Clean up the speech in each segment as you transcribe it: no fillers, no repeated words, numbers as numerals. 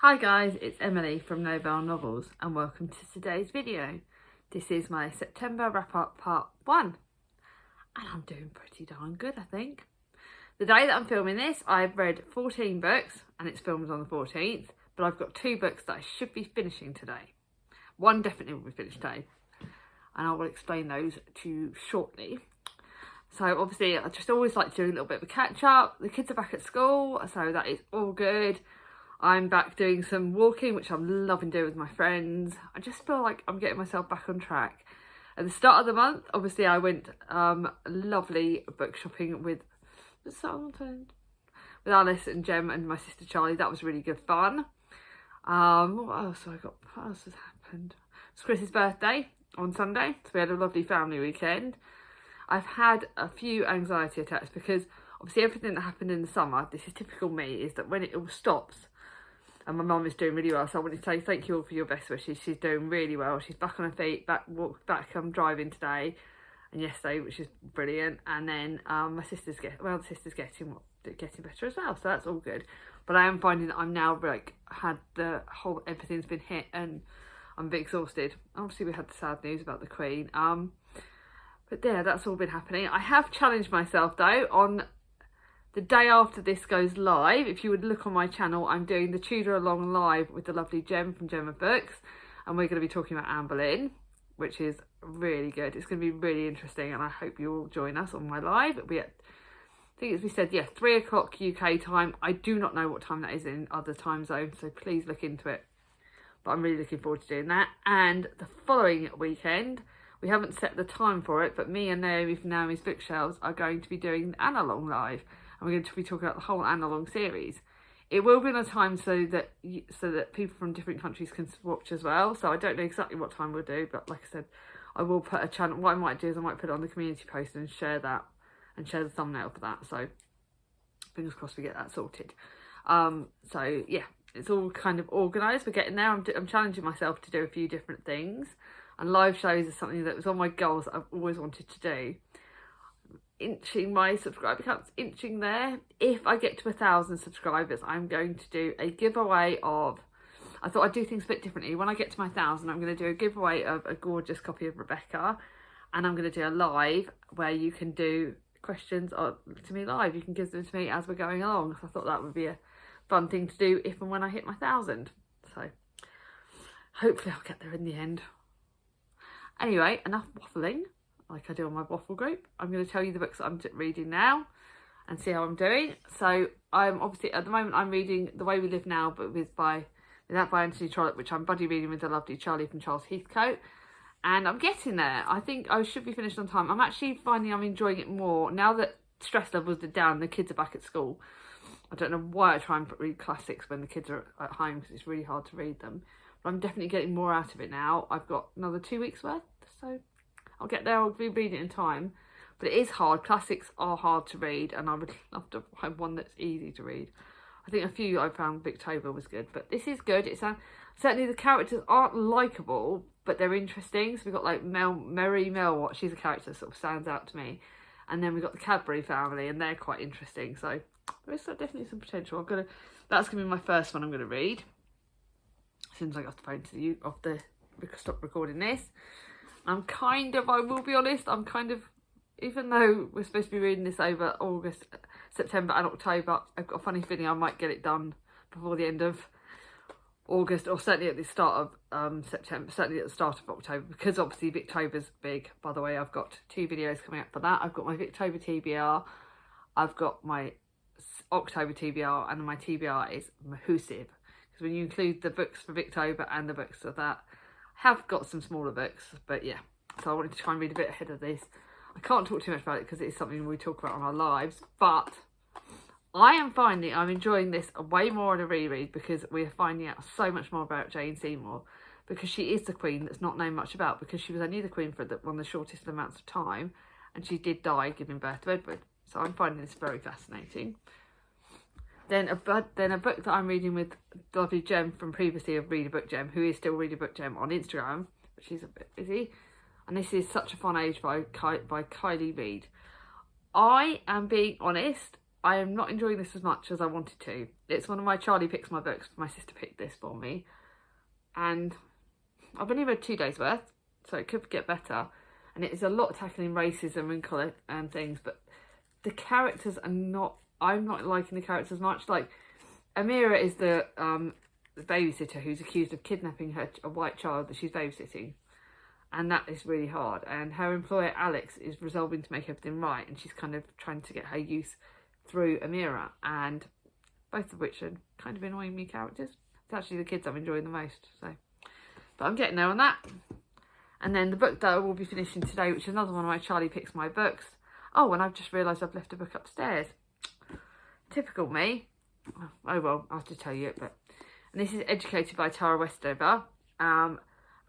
Hi guys, it's Emily from Novelle Novels and welcome to today's video. This is my September wrap up part 1 and I'm doing pretty darn good, I think. The day that I'm filming this, I've read 14 books and it's filmed on the 14th, but I've got 2 books that I should be finishing today. One definitely will be finished today and I will explain those to you shortly. So obviously I just always like to do a little bit of a catch up. The kids are back at school, so that is all good. I'm back doing some walking, which I'm loving doing with my friends. I just feel like I'm getting myself back on track. At the start of the month, obviously I went lovely book shopping with Alice and Jem and my sister Charlie. That was really good fun. What else have I got? What else has happened? It's Chris's birthday on Sunday, so we had a lovely family weekend. I've had a few anxiety attacks because obviously everything that happened in the summer, this is typical me, is that when it all stops, and my mum is doing really well, so I wanted to say thank you all for your best wishes. She's doing really well. She's back on her feet, back driving today and yesterday, which is brilliant. And then my sister's getting better as well, so that's all good. But I am finding that I'm now like everything's been hit and I'm a bit exhausted. Obviously we had the sad news about the Queen. But yeah, that's all been happening. I have challenged myself though on the day after this goes live. If you would look on my channel, I'm doing the Tudor Along live with the lovely Jem from Gemma Books, and we're going to be talking about Anne Boleyn, which is really good. It's going to be really interesting, and I hope you all join us on my live. It'll be at, I think as we said, yeah, 3 o'clock UK time. I do not know what time that is in other time zones, so please look into it. But I'm really looking forward to doing that. And the following weekend, we haven't set the time for it, but me and Naomi from Naomi's Bookshelves are going to be doing Anne Along live. And we're going to be talking about the whole Anne Along series. It will be on a time so that people from different countries can watch as well. So I don't know exactly what time we'll do, but like I said, I will put a channel. What I might do is I might put it on the community post and share that, and share the thumbnail for that. So fingers crossed we get that sorted. So yeah, it's all kind of organised. We're getting there. I'm challenging myself to do a few different things, and live shows is something that was on my goals that I've always wanted to do. Inching my subscriber counts, inching there. If I get to 1,000 subscribers, I'm going to do a giveaway of, I thought I'd do things a bit differently. When I get to my 1,000, I'm going to do a giveaway of a gorgeous copy of Rebecca, and I'm going to do a live where you can do questions to me live. You can give them to me as we're going along. So I thought that would be a fun thing to do if and when I hit my 1,000. So hopefully I'll get there in the end. Anyway, enough waffling like I do on my waffle group. I'm going to tell you the books that I'm reading now and see how I'm doing. So I'm obviously, at the moment, I'm reading The Way We Live Now, but by Anthony Trollope, which I'm buddy reading with the lovely Charlie from Charles Heathcote. And I'm getting there. I think I should be finished on time. I'm actually finding I'm enjoying it more now that stress levels are down, the kids are back at school. I don't know why I try and read classics when the kids are at home, because it's really hard to read them. But I'm definitely getting more out of it now. I've got another 2 weeks worth, so I'll get there. I'll be reading it in time, but it is hard. Classics are hard to read, and I would love to find one that's easy to read. I think a few I found Westover was good, but this is good. It's certainly the characters aren't likeable, but they're interesting. So we've got like Mary Melwatt. She's a character that sort of stands out to me, and then we've got the Cadbury family, and they're quite interesting. So there's definitely some potential. That's gonna be my first one I'm gonna read as soon as I got the phone stop recording this. I will be honest, even though we're supposed to be reading this over August, September and October, I've got a funny feeling I might get it done before the end of August, or certainly at the start of September, certainly at the start of October, because obviously Victober's big. By the way, I've got 2 videos coming up for that. I've got my Victober TBR, I've got my October TBR, and my TBR is Mahusive. Because when you include the books for Victober and the books of that, have got some smaller books, but yeah, so I wanted to try and read a bit ahead of this. I can't talk too much about it because it is something we talk about on our lives, but I am finding I'm enjoying this way more on a reread, because we are finding out so much more about Jane Seymour, because she is the Queen that's not known much about, because she was only the Queen for one of the shortest amounts of time, and she did die giving birth to Edward. So I'm finding this very fascinating. Then a book that I'm reading with lovely Jem from previously of Read a Book Jem, who is still Read a Book Jem on Instagram, but she's a bit busy. And this is Such a Fun Age by Kylie Reid. I am being honest, I am not enjoying this as much as I wanted to. It's one of my Charlie Picks My books. My sister picked this for me. And I've only read 2 days worth, so it could get better. And it is a lot tackling racism and colour and things, but the characters are not, I'm not liking the characters much. Like, Amira is the babysitter who's accused of kidnapping a white child that she's babysitting. And that is really hard. And her employer, Alex, is resolving to make everything right. And she's kind of trying to get her youth through Amira. And both of which are kind of annoying me characters. It's actually the kids I'm enjoying the most. So, but I'm getting there on that. And then the book that I will be finishing today, which is another one of my Charlie Picks My books. Oh, and I've just realised I've left a book upstairs. Typical me. Oh well, I'll have to tell you it. And this is Educated by Tara Westover.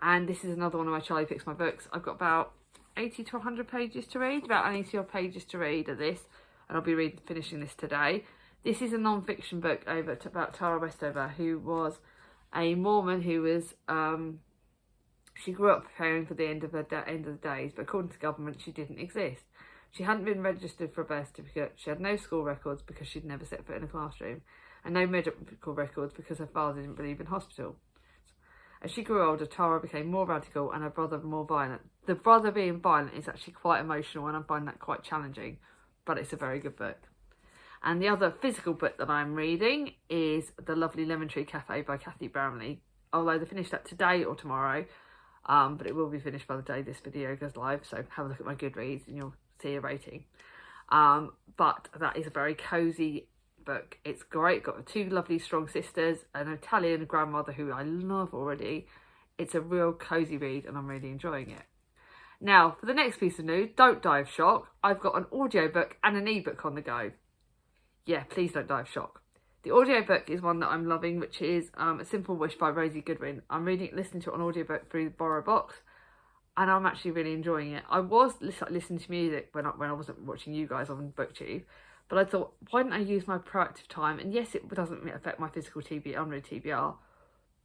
And this is another one of my Charlie Picks My books. I've got about 80 to 100 pages to read, about 80 odd pages to read of this, and I'll be finishing this today. This is a non-fiction book about Tara Westover, who was a Mormon who was, she grew up preparing for the end of the days, but according to government, she didn't exist. She hadn't been registered for a birth certificate, she had no school records because she'd never set foot in a classroom, and no medical records because her father didn't believe in hospital. As she grew older, Tara became more radical and her brother more violent. The brother being violent is actually quite emotional, and I find that quite challenging, but it's a very good book. And the other physical book that I'm reading is The Lovely Lemon Tree Cafe by Barronly. Although they finished that today or tomorrow, but it will be finished by the day this video goes live, so have a look at my Goodreads and you'll see a rating. But that is a very cosy book. It's great. Got 2 lovely strong sisters, an Italian grandmother who I love already. It's a real cozy read and I'm really enjoying it. Now for the next piece of news, don't die of shock. I've got an audiobook and an ebook on the go. Yeah, please don't die of shock. The audiobook is one that I'm loving, which is A Simple Wish by Rosie Goodwin. I'm listening to it on audiobook through the Borrow Box, and I'm actually really enjoying it. I was listening to music when I wasn't watching you guys on BookTube, but I thought, why didn't I use my proactive time? And yes, it doesn't affect my physical unread TBR,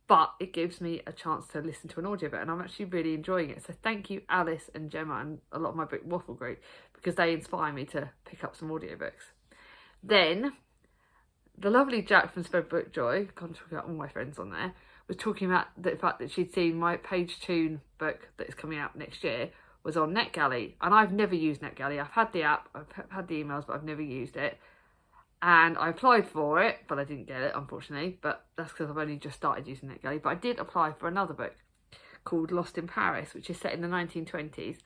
but it gives me a chance to listen to an audiobook, and I'm actually really enjoying it. So thank you, Alice and Gemma and a lot of my book waffle group, because they inspire me to pick up some audiobooks. Then the lovely Jack from Spread Book Joy, can't talk about all my friends on there, was talking about the fact that she'd seen my Page Tune book that is coming out next year was on NetGalley, and I've never used NetGalley. I've had the app, I've had the emails, but I've never used it. And I applied for it, but I didn't get it, unfortunately. But that's because I've only just started using NetGalley. But I did apply for another book called Lost in Paris, which is set in the 1920s.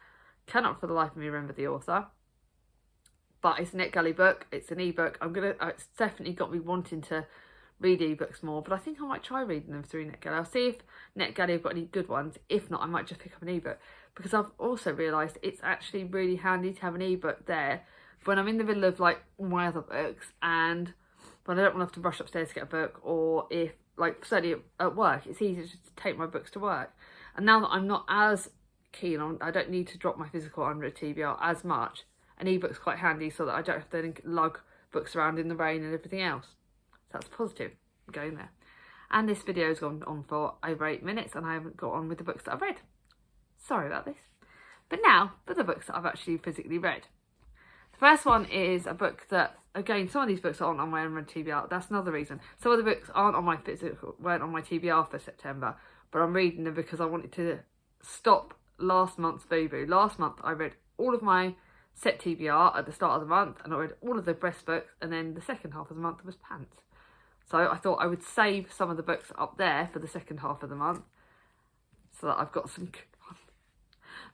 Cannot for the life of me remember the author. But it's a NetGalley book. It's an ebook. It's definitely got me wanting to read ebooks more. But I think I might try reading them through NetGalley. I'll see if NetGalley have got any good ones. If not, I might just pick up an ebook. Because I've also realised it's actually really handy to have an ebook there when I'm in the middle of like all my other books, and when I don't want to have to rush upstairs to get a book, or if like certainly at work, it's easier just to take my books to work. And now that I'm not as keen on, I don't need to drop my physical unread TBR as much, an ebook's quite handy so that I don't have to lug books around in the rain and everything else. So that's positive. I'm going there. And this video's gone on for over 8 minutes and I haven't got on with the books that I've read. Sorry about this. But now for the books that I've actually physically read. The first one is a book that, again, some of these books aren't on my unread TBR. That's another reason. Some of the books weren't on my TBR for September, but I'm reading them because I wanted to stop last month's boo-boo. Last month I read all of my set TBR at the start of the month, and I read all of the breast books, and then the second half of the month was pants. So I thought I would save some of the books up there for the second half of the month so that I've got some good ones.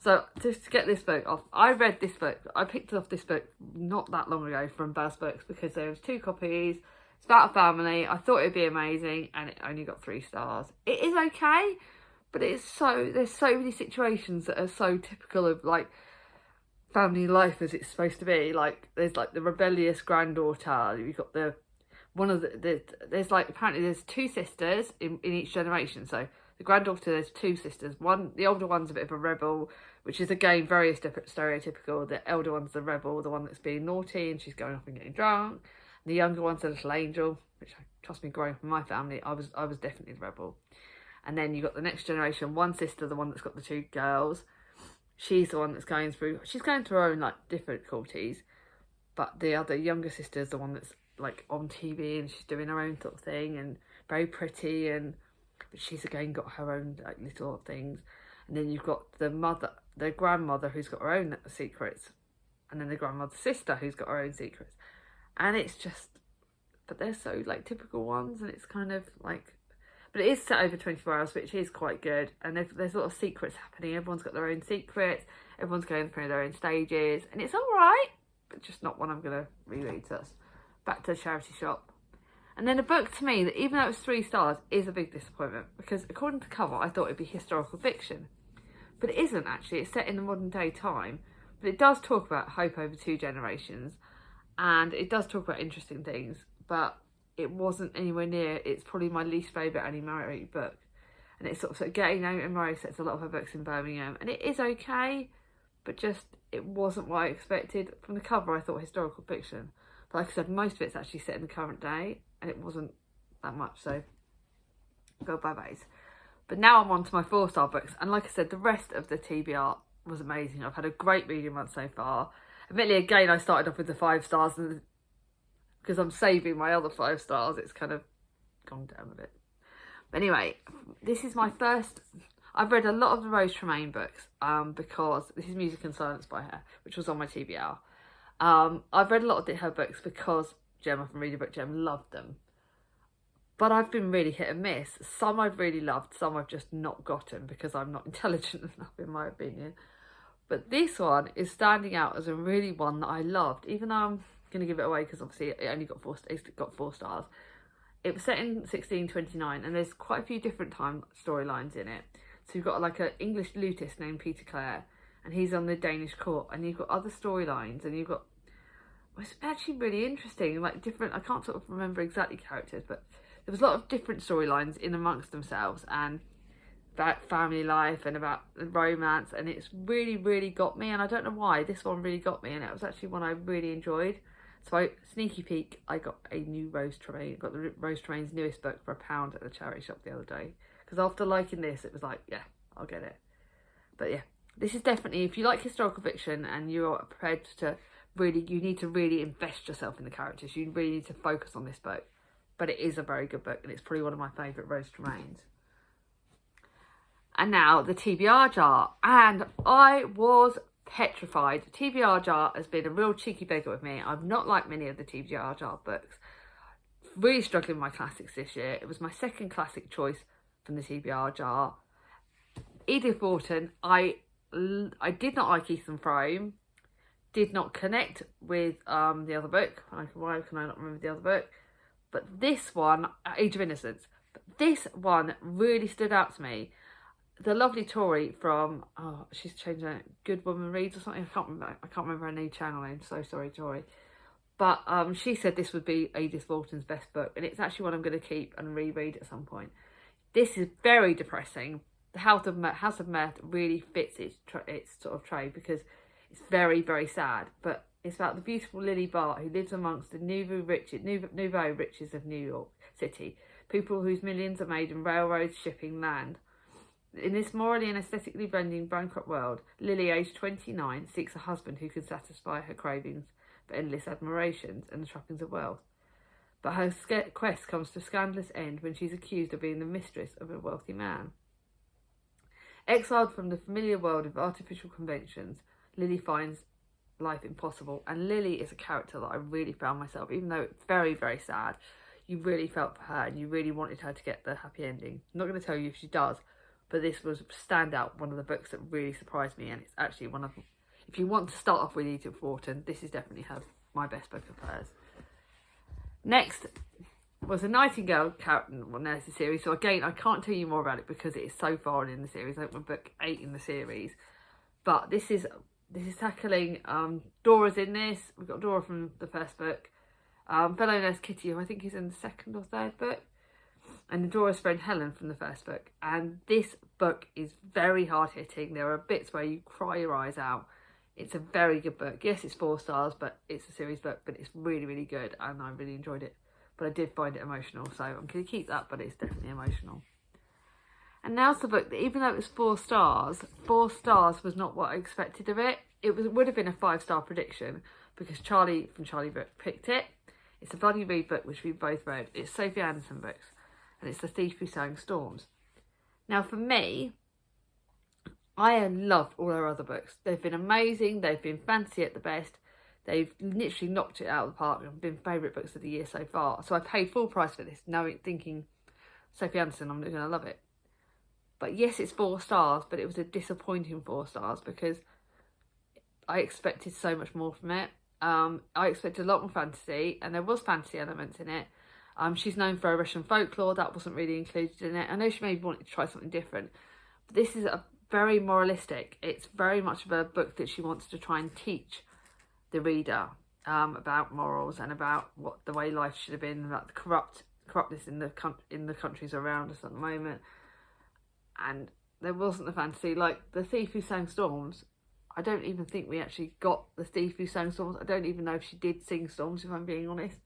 So just to get this book off, I read this book. I picked up this book not that long ago from Baz Books because there was 2 copies. It's about a family. I thought it'd be amazing, and it only got 3 stars. It is okay, but there's so many situations that are so typical of like family life as it's supposed to be. Like there's like the rebellious granddaughter. You've got there's like, apparently there's 2 sisters in each generation. So the granddaughter, there's 2 sisters. The older one's a bit of a rebel, which is again very stereotypical. The elder one's the rebel, the one that's being naughty and she's going off and getting drunk. And the younger one's a little angel, which, trust me, growing up in my family, I was definitely the rebel. And then you got the next generation, one sister, the one that's got the 2 girls. She's the one that's she's going through her own like difficulties, but the other younger sister is the one that's like on TV and she's doing her own sort of thing and very pretty, and but she's again got her own like little things. And then you've got the grandmother who's got her own secrets, and then the grandmother's sister who's got her own secrets. And it's just, but they're so like typical ones, and it's kind of like, but it is set over 24 hours, which is quite good. And there's a lot of secrets happening. Everyone's got their own secrets. Everyone's going through their own stages, and it's all right, but just not one I'm going to reread. So that's back to the charity shop. And then a book to me that, even though it was 3 stars, is a big disappointment, because according to the cover, I thought it'd be historical fiction. But it isn't actually. It's set in the modern day time. But it does talk about hope over 2 generations. And it does talk about interesting things. But it wasn't anywhere near. It's probably my least favourite Annie Murray book. And it's sort of getting Annie Murray sets a lot of her books in Birmingham. And it is okay. But just, it wasn't what I expected. From the cover, I thought historical fiction. But like I said, most of it's actually set in the current day. And it wasn't that much. So, go bye-byes. But now I'm on to my 4-star books. And like I said, the rest of the TBR was amazing. I've had a great reading month so far. Admittedly, again, I started off with the 5 stars. And because I'm saving my other 5 stars, it's kind of gone down a bit. But anyway, this is my first... I've read a lot of the Rose Tremaine books because this is Music and Silence by her, which was on my TBR. I've read a lot of her books because Gemma from Reader Book Gem loved them. But I've been really hit and miss. Some I've really loved, some I've just not gotten because I'm not intelligent enough, in my opinion. But this one is standing out as a really one that I loved, even though I'm going to give it away because obviously it only got 4 stars. It was set in 1629 and there's quite a few different time storylines in it. So you've got like an English lutist named Peter Clare, and he's on the Danish court, and you've got other storylines, and you've got... It's actually really interesting, like different... I can't sort of remember exactly characters, but there was a lot of different storylines in amongst themselves, and about family life and about romance, and it's really, really got me, and I don't know why, this one really got me, and it was actually one I really enjoyed. So sneaky peek, I got a new Rose Tremaine, got the Rose Tremaine's newest book for £1 at the charity shop the other day. Because after liking this, it was like, yeah, I'll get it. But yeah, this is definitely, if you like historical fiction and you're prepared to really, you need to really invest yourself in the characters. You really need to focus on this book. But it is a very good book, and it's probably one of my favourite Rose Tremaines. And now the TBR jar. And I was petrified. TBR jar has been a real cheeky beggar with me. I've not liked many of the TBR jar books. Really struggling with my classics this year. It was my second classic choice from the TBR jar. Edith Wharton, I did not like Ethan Frome, did not connect with the other book. Why can I not remember the other book? But this one, Age of Innocence, this one really stood out to me. The lovely Tori from, she's changed her Good Woman Reads or something. I can't remember her new channel name. So sorry, Tori. But she said this would be Edith Wharton's best book, and it's actually one I'm going to keep and reread at some point. This is very depressing. The House of Mirth really fits its sort of trade because it's very, very sad. But it's about the beautiful Lily Bart who lives amongst the nouveau riches of New York City. People whose millions are made in railroads, shipping, land. In this morally and aesthetically blending bankrupt world, Lily, aged 29, seeks a husband who can satisfy her cravings for endless admirations and the trappings of wealth. But her quest comes to a scandalous end when she's accused of being the mistress of a wealthy man. Exiled from the familiar world of artificial conventions, Lily finds life impossible. And Lily is a character that I really found myself, even though it's very, very sad, you really felt for her and you really wanted her to get the happy ending. I'm not going to tell you if she does, but this was standout, one of the books that really surprised me, and it's actually one of, if you want to start off with Edith Wharton, this is definitely my best book of hers. Next was a Nightingale character narrative series. So again, I can't tell you more about it because it is so far in the series. I think we're book 8 in the series. But this is tackling Dora's in this. We've got Dora from the first book. Fellow nurse Kitty, who I think is in the second or third book. And Dora's friend Helen from the first book. And this book is very hard hitting. There are bits where you cry your eyes out. It's a very good book. Yes, it's 4 stars, but it's a series book, but it's really, really good, and I really enjoyed it. But I did find it emotional, so I'm going to keep that, but it's definitely emotional. And now's the book that, even though it was 4 stars was not what I expected of it. It would have been a 5-star prediction, because Charlie from Charlie Book picked it. It's a buddy read book which we both read. It's Sophie Anderson books, and it's The Thief Who Sang Storms. Now for me, I have loved all her other books. They've been amazing. They've been fantasy at the best. They've literally knocked it out of the park and been favourite books of the year so far. So I paid full price for this, thinking Sophie Anderson, I'm going to love it. But yes, it's 4 stars, but it was a disappointing 4 stars because I expected so much more from it. I expected a lot more fantasy, and there was fantasy elements in it. She's known for her Russian folklore. That wasn't really included in it. I know she maybe wanted to try something different, but this is a very moralistic. It's very much of a book that she wants to try and teach the reader about morals and about what the way life should have been, about the corruptness in the countries around us at the moment. And there wasn't the fantasy. Like The Thief Who Sang Storms, I don't even think we actually got The Thief Who Sang Storms. I don't even know if she did sing storms, if I'm being honest.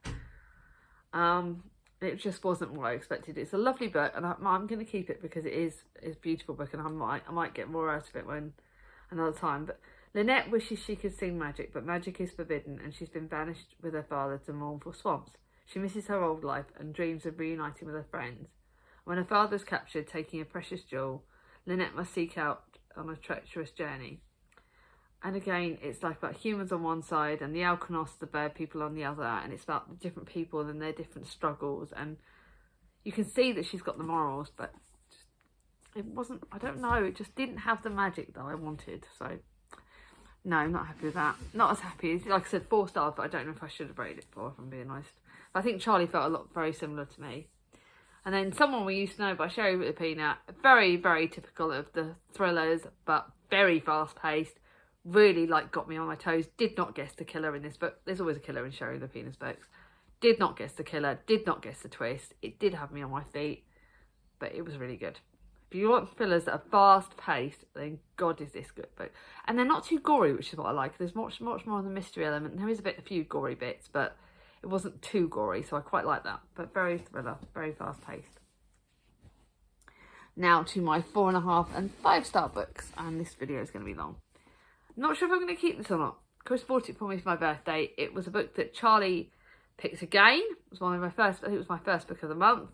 It just wasn't what I expected. It's a lovely book, and I'm going to keep it because it's a beautiful book, and I might get more out of it when another time. But Lynette wishes she could sing magic, but magic is forbidden, and she's been banished with her father to mournful swamps. She misses her old life and dreams of reuniting with her friends. When her father is captured taking a precious jewel, Lynette must seek out on a treacherous journey. And again, it's like about humans on one side and the Alkonos, the bird people, on the other, and it's about the different people and their different struggles. And you can see that she's got the morals, but it wasn't, I don't know, it just didn't have the magic that I wanted. So no, I'm not happy with that. Not as happy as, like I said, 4 stars, but I don't know if I should have rated it 4, if I'm being honest. But I think Charlie felt very similar to me. And then Someone We Used to Know by Sherry with a Peanut. Very, very typical of the thrillers, but very fast paced. Really got me on my toes. Did not guess the killer in this book. There's always a killer in Sherry the Penis books. Did not guess the killer. Did not guess the twist. It did have me on my feet, but it was really good. If you want thrillers that are fast paced, then God is this good book. And they're not too gory, which is what I like. There's much more of the mystery element. There is a few gory bits, but it wasn't too gory, so I quite like that. But very thriller, very fast paced. Now to my 4.5 and 5-star books, and this video is going to be long. Not sure if I'm going to keep this or not. Chris bought it for me for my birthday. It was a book that Charlie picked again. It was I think it was my first book of the month.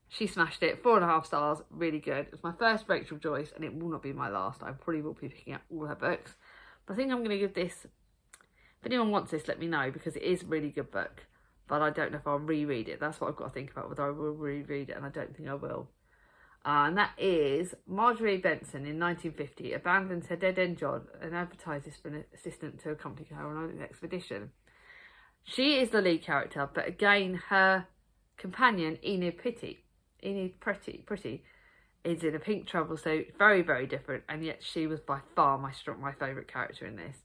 She smashed it. 4.5 stars. Really good. It was my first Rachel Joyce, and it will not be my last. I probably will be picking up all her books. But I think I'm going to give this, if anyone wants this, let me know, because it is a really good book. But I don't know if I'll reread it. That's what I've got to think about, whether I will reread it, and I don't think I will. And that is Marjorie Benson in 1950 abandons her dead-end job and advertises for an assistant to accompany her on an expedition. She is the lead character, but again, her companion, Enid Pretty, is in a pink travel suit. Very, very different, and yet she was by far my favourite character in this.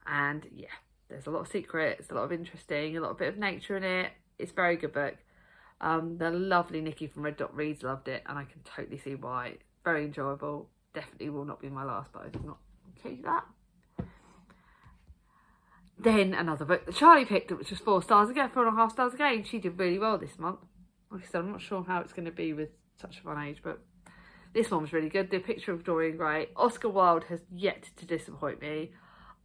And yeah, there's a lot of secrets, a lot of interesting, a lot of bit of nature in it. It's a very good book. The lovely Nikki from Red Dot Reads loved it, and I can totally see why. Very enjoyable. Definitely will not be my last, but I did not keep that. Then another book that Charlie picked up, which was 4 stars again, 4.5 stars again. She did really well this month. Like I said, I'm not sure how it's going to be with such a fun age, but this one was really good. The Picture of Dorian Gray. Oscar Wilde has yet to disappoint me.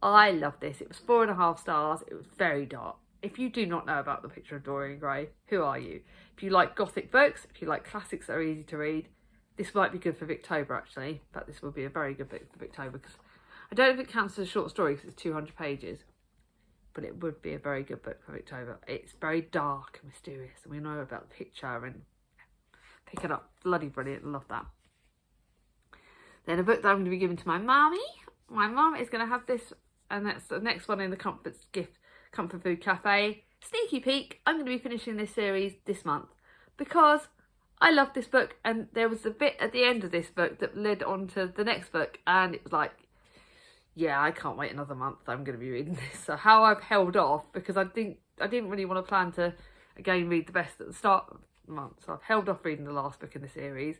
I love this. It was 4.5 stars. It was very dark. If you do not know about The Picture of Dorian Gray, who are you? If you like gothic books, if you like classics that are easy to read, this might be good for Victober actually. But this will be a very good book for Victober, because I don't know if it counts as a short story because it's 200 pages. But it would be a very good book for Victober. It's very dark and mysterious, and we know about the picture, and pick it up. Bloody brilliant. Love that. Then a book that I'm going to be giving to my mummy. My mum is going to have this, and that's the next one in the Comfort Food Cafe. Sneaky peek, I'm going to be finishing this series this month because I love this book, and there was a bit at the end of this book that led on to the next book, and it was like, yeah, I can't wait another month. I'm going to be reading this. So how I've held off, because I didn't really want to plan to again read the best at the start of the month, so I've held off reading the last book in the series.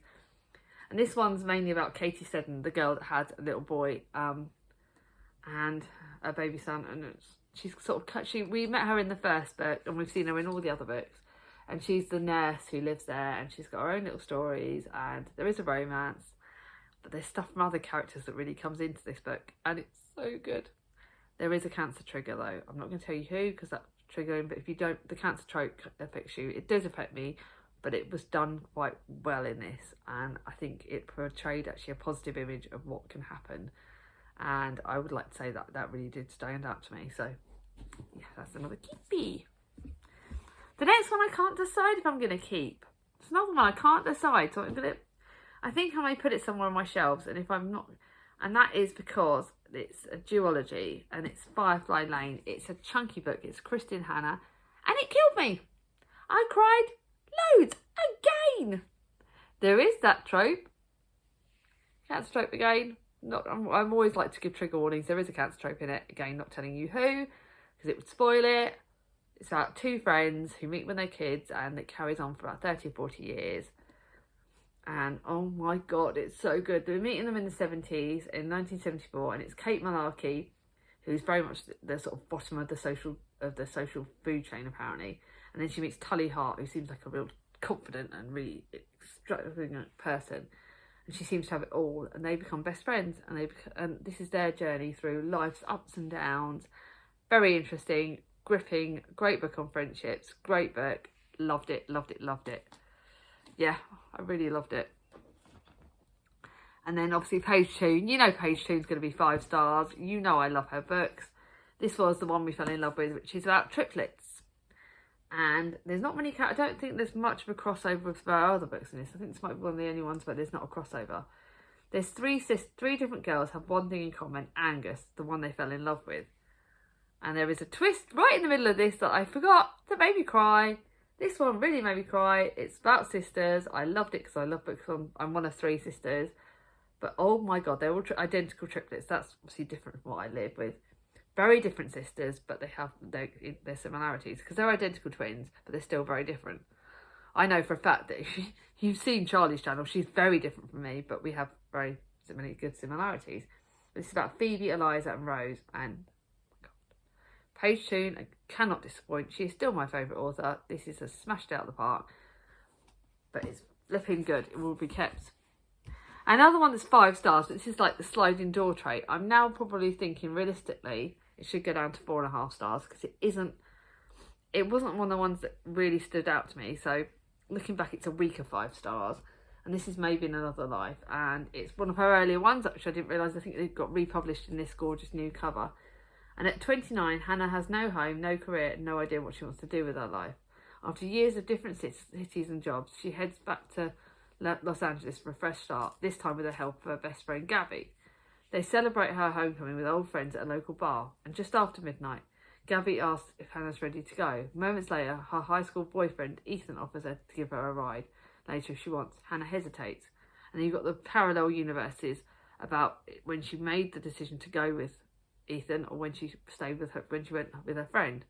And this one's mainly about Katie Seddon, the girl that had a little boy and a baby son, and she's sort of we met her in the first book, and we've seen her in all the other books, and she's the nurse who lives there, and she's got her own little stories, and there is a romance, but there's stuff from other characters that really comes into this book, and it's so good. There is a cancer trigger though. I'm not going to tell you who because that's triggering, but if you don't, the cancer trope affects you. It does affect me, but it was done quite well in this, and I think it portrayed actually a positive image of what can happen, and I would like to say that that really did stand out to me. So yeah, that's another keepy. The next one I can't decide if I'm going to keep. It's another one I can't decide, so I think I may put it somewhere on my shelves, and if I'm not, and that is because it's a duology and it's Firefly Lane. It's a chunky book. It's Kristin Hannah, and it killed me. I cried loads again. There is that trope. Cancer trope again. I'm always like to give trigger warnings. There is a cancer trope in it. Again, not telling you who, because it would spoil it. It's about two friends who meet when they're kids, and it carries on for about 30 or 40 years. And oh my God, it's so good. They're meeting them in the 70s, in 1974, and it's Kate Malarkey, who's very much the sort of bottom of the social food chain apparently. And then she meets Tully Hart, who seems like a real confident and really extravagant person. And she seems to have it all, and they become best friends. And this is their journey through life's ups and downs. Very interesting, gripping, great book on friendships. Great book. Loved it, loved it, loved it. Yeah, I really loved it. And then obviously Page Toon. You know Page Toon's going to be 5 stars. You know I love her books. This was the one we fell in love with, which is about triplets. And there's not many, I don't think there's much of a crossover with our other books in this. I think this might be one of the only ones where there's not a crossover. There's three different girls have one thing in common: Angus, the one they fell in love with. And there is a twist right in the middle of this that I forgot that made me cry. This one really made me cry. It's about sisters. I loved it because I love books on, I'm one of 3 sisters. But oh my God, they're all identical triplets. That's obviously different from what I live with. Very different sisters, but they have their similarities because they're identical twins, but they're still very different. I know for a fact that if you've seen Charlie's channel, she's very different from me, but we have very good similarities. This is about Phoebe, Eliza and Rose, and Page Toon, I cannot disappoint. She is still my favourite author. This is a smashed out of the park, but it's flipping good. It will be kept. Another one that's 5 stars, but this is like the sliding door trait. I'm now probably thinking realistically it should go down to 4.5 stars because it wasn't one of the ones that really stood out to me. So looking back, it's a weaker 5 stars. And this is Maybe in Another Life, and it's one of her earlier ones, which I didn't realise. I think they got republished in this gorgeous new cover. And at 29, Hannah has no home, no career, and no idea what she wants to do with her life. After years of different cities and jobs, she heads back to Los Angeles for a fresh start, this time with the help of her best friend Gabby. They celebrate her homecoming with old friends at a local bar, and just after midnight, Gabby asks if Hannah's ready to go. Moments later, her high school boyfriend Ethan offers her to give her a ride. Later, if she wants, Hannah hesitates. And then you've got the parallel universes about when she made the decision to go with Ethan, or when she stayed with her, when she went with her friend.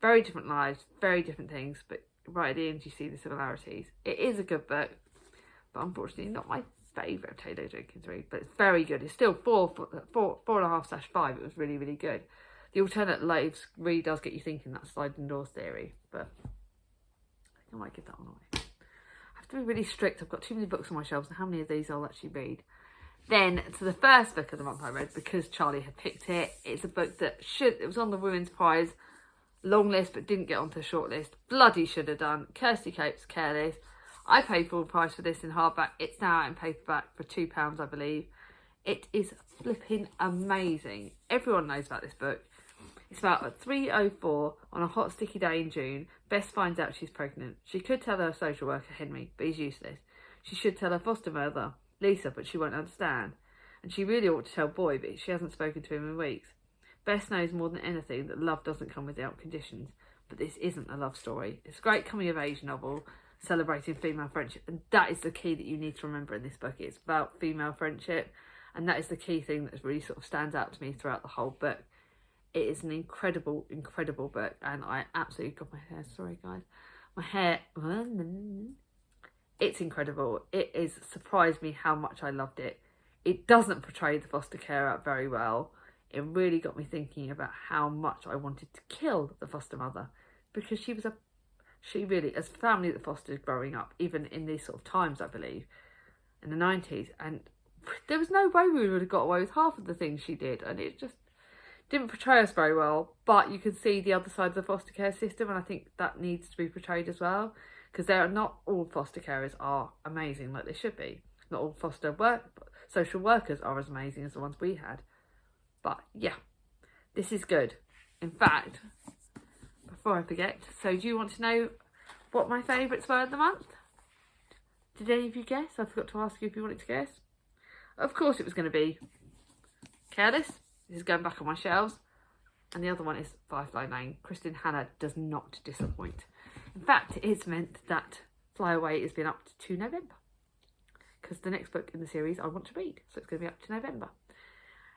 Very different lives, very different things, but right at the end you see the similarities. It is a good book, but unfortunately not my favourite of Taylor Jenkins read, but it's very good. It's still 4.5/5. It was really, really good. The alternate lives really does get you thinking, that sliding doors theory, but I think I might give that one away. I have to be really strict. I've got too many books on my shelves, and how many of these I'll actually read. Then to the first book of the month I read, because Charlie had picked it. It's a book that it was on the Women's Prize long list but didn't get onto the short list. Bloody should have done. Kirsty Cape's Careless. I paid full price for this in hardback. It's now out in paperback for £2, I believe. It is flipping amazing. Everyone knows about this book. It's about a 3:04 on a hot sticky day in June. Bess finds out she's pregnant. She could tell her social worker Henry, but he's useless. She should tell her foster mother Lisa, but she won't understand. And she really ought to tell Boy, but she hasn't spoken to him in weeks. Bess knows more than anything that love doesn't come without conditions, but this isn't a love story. It's a great coming-of-age novel celebrating female friendship, and that is the key that you need to remember in this book. It's about female friendship, and that is the key thing that really sort of stands out to me throughout the whole book. It is an incredible, incredible book, and I absolutely got my hair, sorry guys, my hair, it's incredible. It is surprised me how much I loved it. It doesn't portray the foster carer very well. It really got me thinking about how much I wanted to kill the foster mother, because she really, as a family that fostered growing up, even in these sort of times, I believe, in the 90s, and there was no way we would have got away with half of the things she did, and it just didn't portray us very well, but you can see the other side of the foster care system, and I think that needs to be portrayed as well, because not all foster carers are amazing like they should be. Not all social workers are as amazing as the ones we had. But yeah, this is good. In fact, before I forget, so do you want to know what my favourites were of the month? Did any of you guess? I forgot to ask you if you wanted to guess. Of course it was going to be Careless. This is going back on my shelves. And the other one is Firefly Lane. Kristen Hannah does not disappoint. In fact, it's meant that Fly Away has been up to November, because the next book in the series I want to read, so it's going to be up to November.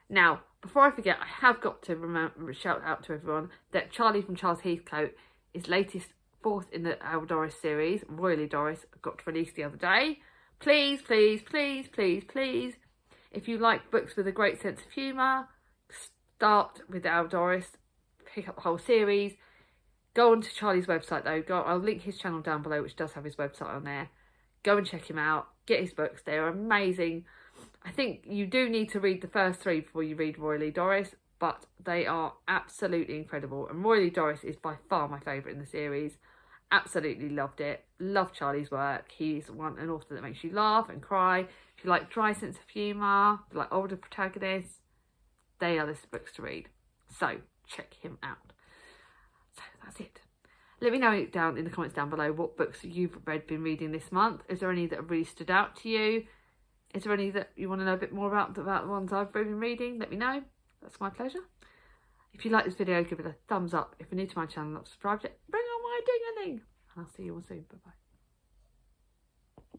Now, before I forget, I have got to shout out to everyone that Charlie from Charles Heathcote is latest fourth in the Our Doris series, Royally Doris, got released the other day. Please, please, please, please, please, if you like books with a great sense of humour, start with Our Doris, pick up the whole series. Go onto Charlie's website though. I'll link his channel down below, which does have his website on there. Go and check him out. Get his books. They're amazing. I think you do need to read the first three before you read Royally Doris, but they are absolutely incredible. And Royally Doris is by far my favourite in the series. Absolutely loved it. Love Charlie's work. He's an author that makes you laugh and cry. If you like dry sense of humour, like older protagonists, they are the books to read. So check him out. So that's it. Let me know down in the comments down below what books you've been reading this month. Is there any that have really stood out to you? Is there any that you want to know a bit more about the ones I've been reading? Let me know. That's my pleasure. If you like this video, give it a thumbs up. If you're new to my channel, not subscribed yet, bring on my ding-a-ling. And I'll see you all soon. Bye-bye.